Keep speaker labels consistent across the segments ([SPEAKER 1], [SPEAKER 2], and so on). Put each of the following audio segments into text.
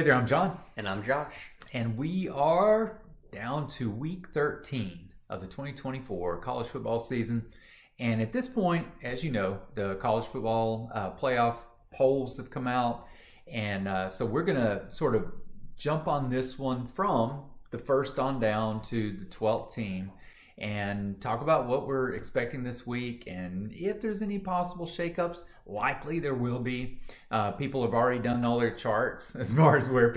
[SPEAKER 1] Hey there, I'm John.
[SPEAKER 2] And I'm Josh.
[SPEAKER 1] And we are down to week 13 of the 2024 college football season. And at this point, as you know, the college football playoff polls have come out. And so we're going to sort of jump on this one from the first on down to the 12th team and talk about what we're expecting this week and if there's any possible shakeups. Likely there will be. People have already done all their charts as far as where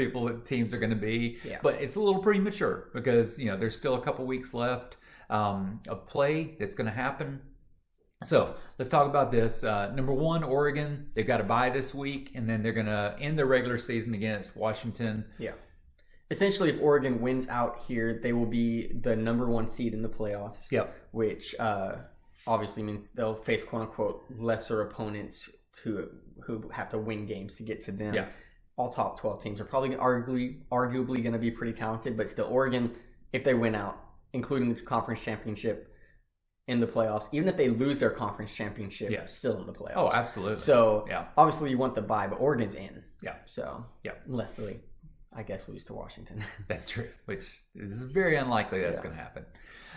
[SPEAKER 1] teams are going to be.
[SPEAKER 2] Yeah.
[SPEAKER 1] But it's a little premature because there's still a couple weeks left of play that's going to happen. So let's talk about this. Number one, Oregon. They've got a bye this week, and then they're going to end their regular season against Washington.
[SPEAKER 2] Yeah. Essentially, if Oregon wins out here, they will be the number one seed in the playoffs.
[SPEAKER 1] Yep.
[SPEAKER 2] Which obviously means they'll face quote-unquote lesser opponents who have to win games to get to them.
[SPEAKER 1] Yeah.
[SPEAKER 2] All top 12 teams are probably arguably going to be pretty talented, but still Oregon, if they win out, including the conference championship in the playoffs, even if they lose their conference championship,
[SPEAKER 1] Yes.
[SPEAKER 2] still in the playoffs.
[SPEAKER 1] Oh, absolutely.
[SPEAKER 2] So
[SPEAKER 1] yeah.
[SPEAKER 2] obviously you want the bye, but Oregon's in.
[SPEAKER 1] Yeah.
[SPEAKER 2] So
[SPEAKER 1] yeah.
[SPEAKER 2] Unless they, I guess, lose to Washington.
[SPEAKER 1] That's true, which is very unlikely that's going to happen.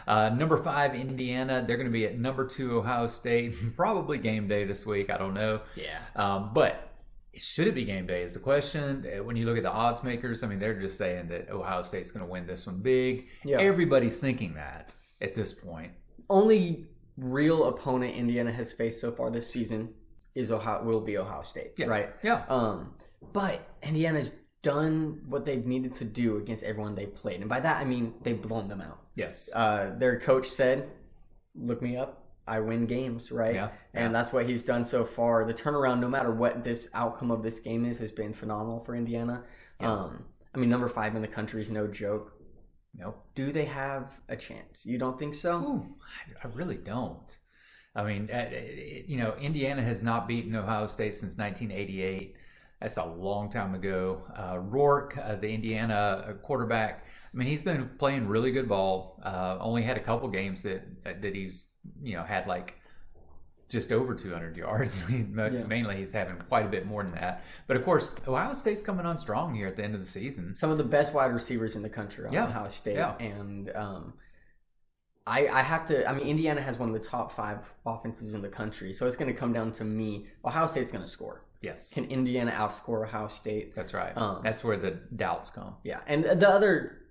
[SPEAKER 1] Number 5, Indiana. They're going to be at number 2, Ohio State. Probably game day this week. I don't know.
[SPEAKER 2] Yeah.
[SPEAKER 1] But should it be game day is the question. When you look at the odds makers, I mean, they're just saying that Ohio State's going to win this one big.
[SPEAKER 2] Yeah.
[SPEAKER 1] Everybody's thinking that at this point.
[SPEAKER 2] Only real opponent Indiana has faced so far this season will be Ohio State.
[SPEAKER 1] Yeah.
[SPEAKER 2] Right?
[SPEAKER 1] Yeah.
[SPEAKER 2] But Indiana's done what they've needed to do against everyone they played. And by that, I mean they've blown them out.
[SPEAKER 1] Yes.
[SPEAKER 2] Their coach said, look me up. I win games, right?
[SPEAKER 1] Yeah.
[SPEAKER 2] And that's what he's done so far. The turnaround, no matter what this outcome of this game is, has been phenomenal for Indiana.
[SPEAKER 1] Yeah.
[SPEAKER 2] I mean, number 5 in the country is no joke.
[SPEAKER 1] Nope.
[SPEAKER 2] Do they have a chance? You don't think so?
[SPEAKER 1] Ooh, I really don't. I mean, Indiana has not beaten Ohio State since 1988. That's a long time ago. Rourke, the Indiana quarterback, I mean, he's been playing really good ball. Only had a couple games that he's, had like just over 200 yards. Mainly he's having quite a bit more than that. But of course, Ohio State's coming on strong here at the end of the season.
[SPEAKER 2] Some of the best wide receivers in the country on Ohio State.
[SPEAKER 1] Yeah.
[SPEAKER 2] And I have to, Indiana has one of the top 5 offenses in the country. So it's going to come down to me. Ohio State's going to score.
[SPEAKER 1] Yes.
[SPEAKER 2] Can Indiana outscore Ohio State?
[SPEAKER 1] That's right. That's where the doubts come.
[SPEAKER 2] Yeah. And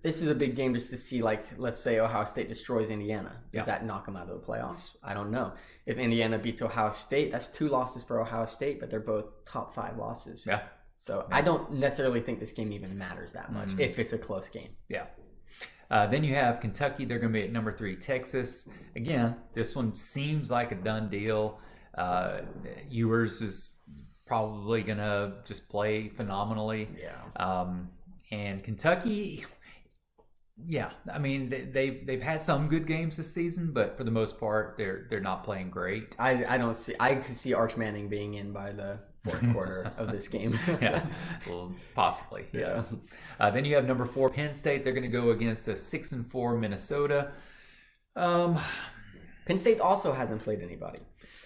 [SPEAKER 2] this is a big game just to see, like, let's say Ohio State destroys Indiana. Does that knock them out of the playoffs? I don't know. If Indiana beats Ohio State, that's 2 losses for Ohio State, but they're both top 5 losses.
[SPEAKER 1] Yeah.
[SPEAKER 2] So I don't necessarily think this game even matters that much if it's a close game.
[SPEAKER 1] Yeah. Then you have Kentucky. They're going to be at number 3, Texas. Again, this one seems like a done deal. Ewers is probably going to just play phenomenally.
[SPEAKER 2] Yeah.
[SPEAKER 1] And Kentucky, yeah, I mean they've had some good games this season, but for the most part they're not playing great.
[SPEAKER 2] I could see Arch Manning being in by the 4th quarter of this game.
[SPEAKER 1] Yeah, well, possibly.
[SPEAKER 2] Yeah.
[SPEAKER 1] Yes. Then you have number 4, Penn State. They're going to go against a 6-4 Minnesota.
[SPEAKER 2] Penn State also hasn't played anybody.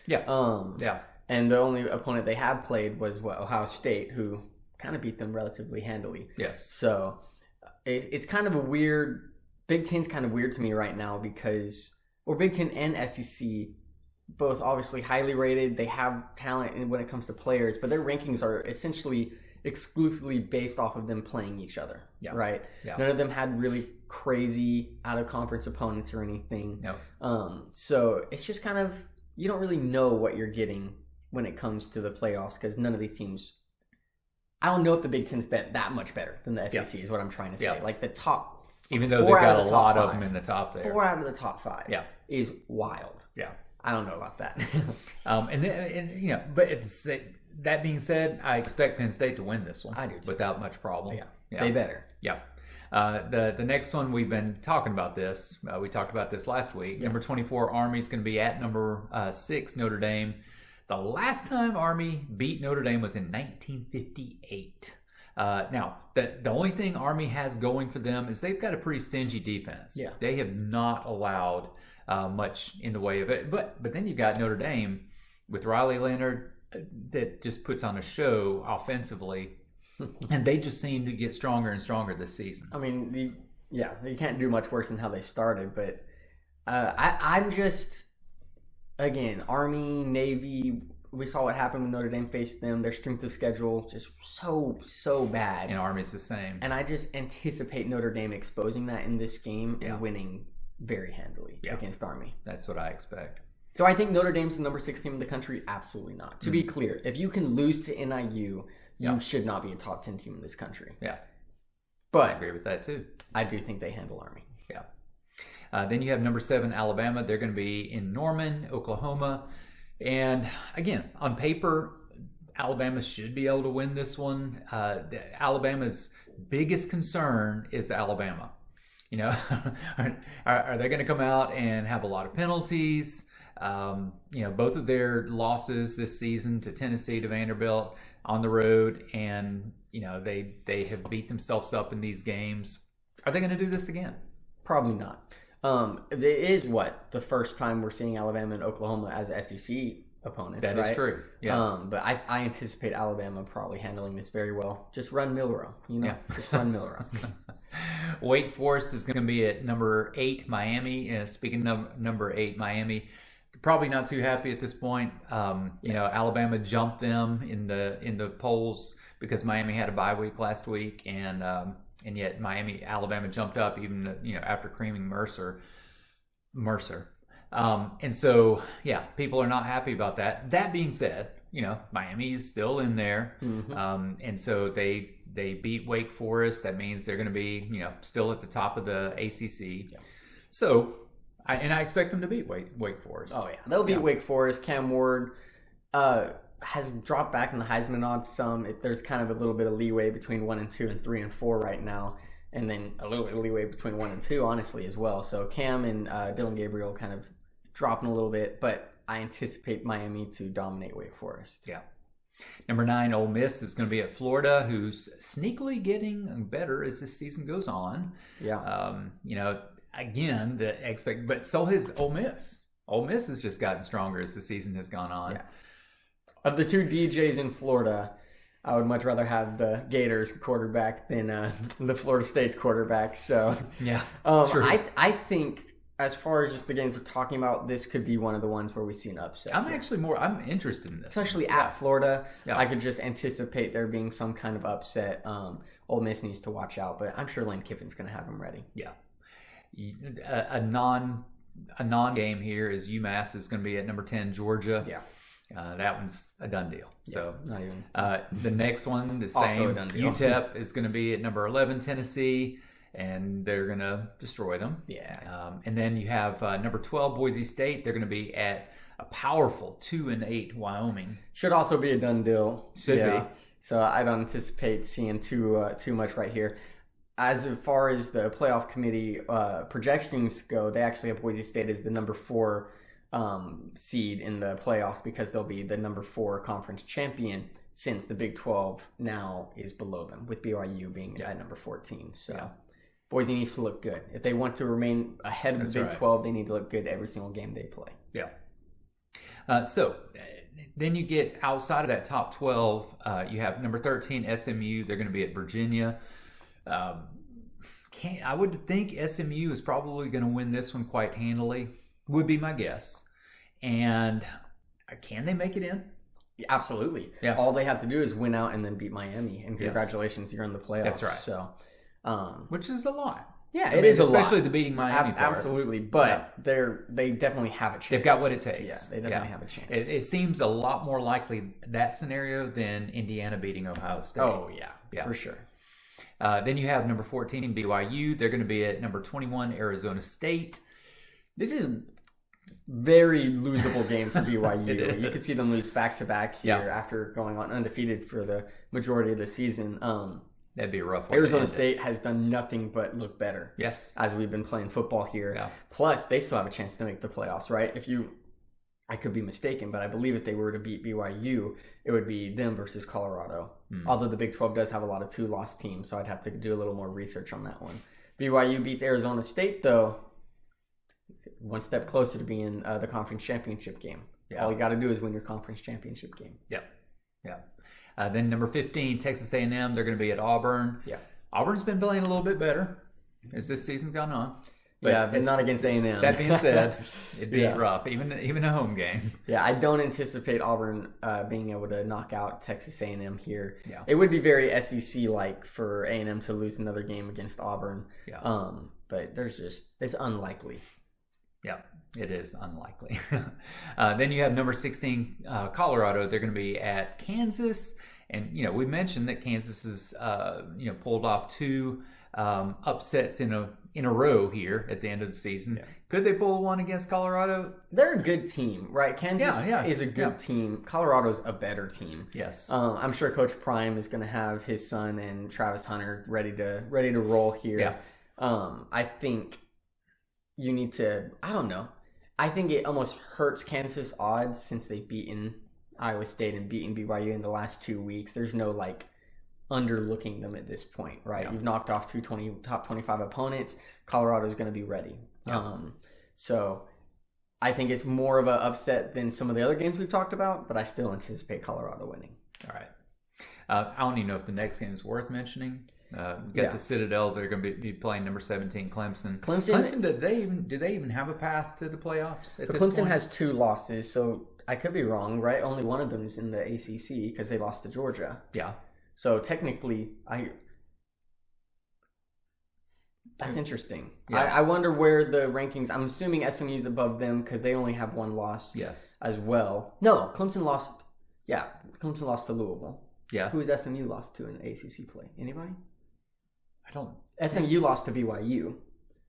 [SPEAKER 1] Yeah.
[SPEAKER 2] Yeah. And the only opponent they have played was Ohio State, who kind of beat them relatively handily.
[SPEAKER 1] Yes.
[SPEAKER 2] So it's kind of a weird. Big Ten's kind of weird to me right now because, Big Ten and SEC, both obviously highly rated. They have talent when it comes to players, but their rankings are essentially exclusively based off of them playing each other.
[SPEAKER 1] Yeah.
[SPEAKER 2] Right.
[SPEAKER 1] Yeah.
[SPEAKER 2] None of them had really crazy out of conference opponents or anything.
[SPEAKER 1] No.
[SPEAKER 2] So it's just kind of, you don't really know what you're getting when it comes to the playoffs because none of these teams. I don't know if the Big Ten's been that much better than the SEC is what I'm trying to say.
[SPEAKER 1] Yeah.
[SPEAKER 2] Like the top,
[SPEAKER 1] even though they've got a lot of them in the top there.
[SPEAKER 2] 4 out of the top 5.
[SPEAKER 1] Yeah.
[SPEAKER 2] Is wild.
[SPEAKER 1] Yeah.
[SPEAKER 2] I don't know about that.
[SPEAKER 1] But that being said, I expect Penn State to win this one.
[SPEAKER 2] I do too.
[SPEAKER 1] Without much problem.
[SPEAKER 2] Yeah. They better.
[SPEAKER 1] Yeah. The next one, we've been talking about this. We talked about this last week.
[SPEAKER 2] Yeah.
[SPEAKER 1] Number 24, Army's going to be at number 6, Notre Dame. The last time Army beat Notre Dame was in 1958. Now, the only thing Army has going for them is they've got a pretty stingy defense.
[SPEAKER 2] Yeah.
[SPEAKER 1] They have not allowed much in the way of it. But then you've got Notre Dame with Riley Leonard that just puts on a show offensively. and they just seem to get stronger and stronger this season.
[SPEAKER 2] I mean, you can't do much worse than how they started. But I'm just, again, Army, Navy. We saw what happened when Notre Dame faced them. Their strength of schedule just so bad.
[SPEAKER 1] And Army's the same.
[SPEAKER 2] And I just anticipate Notre Dame exposing that in this game and winning very handily against Army.
[SPEAKER 1] That's what I expect.
[SPEAKER 2] Do I think Notre Dame's the number 6 team in the country? Absolutely not. To be clear, if you can lose to NIU, you should not be a top 10 team in this country.
[SPEAKER 1] Yeah.
[SPEAKER 2] But
[SPEAKER 1] I agree with that too.
[SPEAKER 2] I do think they handle Army.
[SPEAKER 1] Yeah. Then you have number 7, Alabama. They're going to be in Norman, Oklahoma. And again, on paper, Alabama should be able to win this one. Alabama's biggest concern is Alabama. You know, are they going to come out and have a lot of penalties? You know, both of their losses this season to Tennessee, to Vanderbilt on the road, and you know they have beat themselves up in these games. Are they going to do this again?
[SPEAKER 2] Probably not. It is the first time we're seeing Alabama and Oklahoma as SEC opponents.
[SPEAKER 1] That
[SPEAKER 2] right?
[SPEAKER 1] is true. Yes.
[SPEAKER 2] But I anticipate Alabama probably handling this very well. Just run Milrow, just run Milrow.
[SPEAKER 1] Wake Forest is going to be at number 8, Miami. Speaking of number 8, Miami, probably not too happy at this point. You know, Alabama jumped them in the polls because Miami had a bye week last week, and yet Alabama jumped up even after creaming Mercer. And so people are not happy about that. That being said, Miami is still in there, and so they beat Wake Forest. That means they're going to be still at the top of the ACC. Yeah. So I expect them to beat Wake Forest.
[SPEAKER 2] Oh yeah, they'll beat Wake Forest. Cam Ward has dropped back in the Heisman odds some. There's kind of a little bit of leeway between 1 and 2 and 3 and 4 right now, and then a little bit of leeway between 1 and 2, honestly, as well. So Cam and Dylan Gabriel kind of dropping a little bit, but I anticipate Miami to dominate Wake Forest.
[SPEAKER 1] Yeah. Number 9, Ole Miss is going to be at Florida, who's sneakily getting better as this season goes on.
[SPEAKER 2] Yeah.
[SPEAKER 1] Again, but so has Ole Miss. Ole Miss has just gotten stronger as the season has gone on.
[SPEAKER 2] Yeah. Of the 2 DJs in Florida, I would much rather have the Gators quarterback than the Florida State's quarterback. So
[SPEAKER 1] yeah,
[SPEAKER 2] true. I think as far as just the games we're talking about, this could be one of the ones where we see an upset.
[SPEAKER 1] I'm interested in this.
[SPEAKER 2] Especially at Florida. Yeah. I could just anticipate there being some kind of upset. Ole Miss needs to watch out, but I'm sure Lane Kiffin's going to have them ready.
[SPEAKER 1] Yeah. A non-game here is UMass is going to be at number 10, Georgia.
[SPEAKER 2] Yeah.
[SPEAKER 1] That one's a done deal.
[SPEAKER 2] Yeah,
[SPEAKER 1] so
[SPEAKER 2] not even.
[SPEAKER 1] The next one, the same. UTEP is going to be at number 11, Tennessee, and they're going to destroy them.
[SPEAKER 2] Yeah.
[SPEAKER 1] And then you have number 12, Boise State. They're going to be at a powerful 2-8, Wyoming.
[SPEAKER 2] Should also be a done deal.
[SPEAKER 1] Should be.
[SPEAKER 2] So I don't anticipate seeing too much right here. As far as the playoff committee projections go, they actually have Boise State as the number 4 seed in the playoffs because they'll be the number 4 conference champion since the Big 12 now is below them, with BYU being at number 14. So Boise needs to look good. If they want to remain ahead of the Big 12, they need to look good every single game they play.
[SPEAKER 1] Yeah. So then you get outside of that top 12, you have number 13, SMU. They're going to be at Virginia. I would think SMU is probably going to win this one quite handily, would be my guess. And can they make it in?
[SPEAKER 2] Yeah, absolutely. Yeah. All they have to do is win out and then beat Miami. And congratulations, you're in the playoffs.
[SPEAKER 1] That's right.
[SPEAKER 2] So,
[SPEAKER 1] which is a lot.
[SPEAKER 2] Yeah, it is a lot.
[SPEAKER 1] Especially the beating Miami part.
[SPEAKER 2] Absolutely. But they definitely have a chance.
[SPEAKER 1] They've got what it takes.
[SPEAKER 2] Yeah, they definitely have a chance.
[SPEAKER 1] It seems a lot more likely that scenario than Indiana beating Ohio State.
[SPEAKER 2] Oh, yeah. For sure.
[SPEAKER 1] Then you have number 14, BYU. They're going to be at number 21, Arizona State.
[SPEAKER 2] This is very losable game for BYU. You could see them lose back-to-back here after going on undefeated for the majority of the season.
[SPEAKER 1] That'd be a rough one.
[SPEAKER 2] Arizona State has done nothing but look better.
[SPEAKER 1] Yes.
[SPEAKER 2] As we've been playing football here.
[SPEAKER 1] Yeah.
[SPEAKER 2] Plus, they still have a chance to make the playoffs, right? I could be mistaken, but I believe if they were to beat BYU, it would be them versus Colorado. Although the Big 12 does have a lot of 2-loss teams, so I'd have to do a little more research on that one. BYU beats Arizona State, though, one step closer to being the conference championship game. Yeah. All you got to do is win your conference championship game.
[SPEAKER 1] Yeah. Then number 15, Texas A&M. They're going to be at Auburn.
[SPEAKER 2] Yeah.
[SPEAKER 1] Auburn's been playing a little bit better as this season's gone on.
[SPEAKER 2] But not against A&M.
[SPEAKER 1] That being said, it'd be
[SPEAKER 2] Yeah.
[SPEAKER 1] rough, even a home game.
[SPEAKER 2] Yeah, I don't anticipate Auburn being able to knock out Texas A&M here.
[SPEAKER 1] Yeah.
[SPEAKER 2] It would be very SEC-like for A&M to lose another game against Auburn.
[SPEAKER 1] Yeah.
[SPEAKER 2] But it's unlikely.
[SPEAKER 1] Yeah, it is unlikely. Then you have number 16, Colorado. They're going to be at Kansas. And, we mentioned that Kansas has, pulled off 2 upsets in a row here at the end of the season.
[SPEAKER 2] Yeah.
[SPEAKER 1] Could they pull one against Colorado?
[SPEAKER 2] They're a good team, right? Kansas is a good
[SPEAKER 1] Yeah.
[SPEAKER 2] team. Colorado's a better team.
[SPEAKER 1] Yes.
[SPEAKER 2] I'm sure Coach Prime is going to have his son and Travis Hunter ready to roll here.
[SPEAKER 1] Yeah.
[SPEAKER 2] I think you need to. I don't know. I think it almost hurts Kansas' odds since they've beaten Iowa State and beaten BYU in the last 2 weeks. There's no underlooking them at this point, right?
[SPEAKER 1] Yeah.
[SPEAKER 2] You've knocked off top 25 opponents. Colorado's going to be ready.
[SPEAKER 1] Yeah.
[SPEAKER 2] So I think it's more of an upset than some of the other games we've talked about, but I still anticipate Colorado winning.
[SPEAKER 1] All right. I don't even know if the next game is worth mentioning. You got
[SPEAKER 2] Yeah.
[SPEAKER 1] the Citadel. They're going to be playing number 17, Clemson.
[SPEAKER 2] Clemson
[SPEAKER 1] do they even have a path to the playoffs? At
[SPEAKER 2] So
[SPEAKER 1] this
[SPEAKER 2] Clemson
[SPEAKER 1] point?
[SPEAKER 2] has 2 losses, so I could be wrong, right? Only one of them is in the ACC because they lost to Georgia.
[SPEAKER 1] Yeah.
[SPEAKER 2] So technically, that's interesting.
[SPEAKER 1] Yeah.
[SPEAKER 2] I wonder where the rankings. I'm assuming SMU's above them because they only have 1 loss.
[SPEAKER 1] Yes.
[SPEAKER 2] As well. No, Clemson lost. Yeah, Clemson lost to Louisville.
[SPEAKER 1] Yeah.
[SPEAKER 2] Who has SMU lost to in ACC play? Anybody?
[SPEAKER 1] I don't.
[SPEAKER 2] SMU lost to BYU.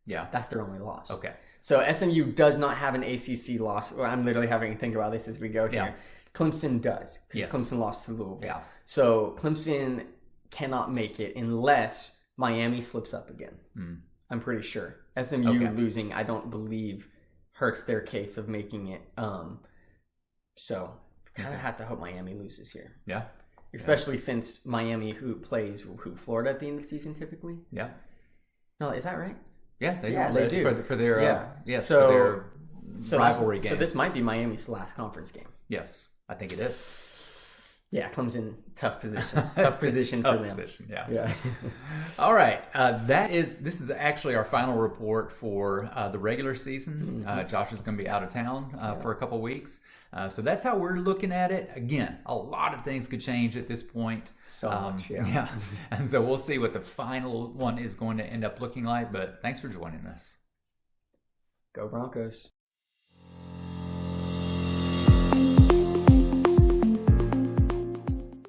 [SPEAKER 1] Yeah.
[SPEAKER 2] That's their only loss.
[SPEAKER 1] Okay.
[SPEAKER 2] So SMU does not have an ACC loss. Well, I'm literally having to think about this as we go here.
[SPEAKER 1] Yeah.
[SPEAKER 2] Clemson does. Because
[SPEAKER 1] Yes.
[SPEAKER 2] Clemson lost to Louisville.
[SPEAKER 1] Yeah.
[SPEAKER 2] So Clemson cannot make it unless Miami slips up again.
[SPEAKER 1] Mm.
[SPEAKER 2] I'm pretty sure. SMU
[SPEAKER 1] Okay.
[SPEAKER 2] losing, I don't believe, hurts their case of making it. So kind of
[SPEAKER 1] Okay.
[SPEAKER 2] have to hope Miami loses here.
[SPEAKER 1] Yeah.
[SPEAKER 2] Especially since Miami plays Florida at the end of the season typically.
[SPEAKER 1] Yeah.
[SPEAKER 2] No, is that right?
[SPEAKER 1] Yeah.
[SPEAKER 2] They do.
[SPEAKER 1] for their
[SPEAKER 2] Yeah.
[SPEAKER 1] yes
[SPEAKER 2] So-
[SPEAKER 1] for their rivalry game.
[SPEAKER 2] So this might be Miami's last conference game.
[SPEAKER 1] Yes, I think it is.
[SPEAKER 2] Yeah, Clemson, tough position. Tough position for
[SPEAKER 1] Tough
[SPEAKER 2] them.
[SPEAKER 1] position, yeah.
[SPEAKER 2] Yeah.
[SPEAKER 1] All right. This is actually our final report for the regular season. Josh is going to be out of town for a couple weeks. So that's how we're looking at it. Again, a lot of things could change at this point.
[SPEAKER 2] So much, yeah.
[SPEAKER 1] And so we'll see what the final one is going to end up looking like. But thanks for joining us.
[SPEAKER 2] Go Broncos.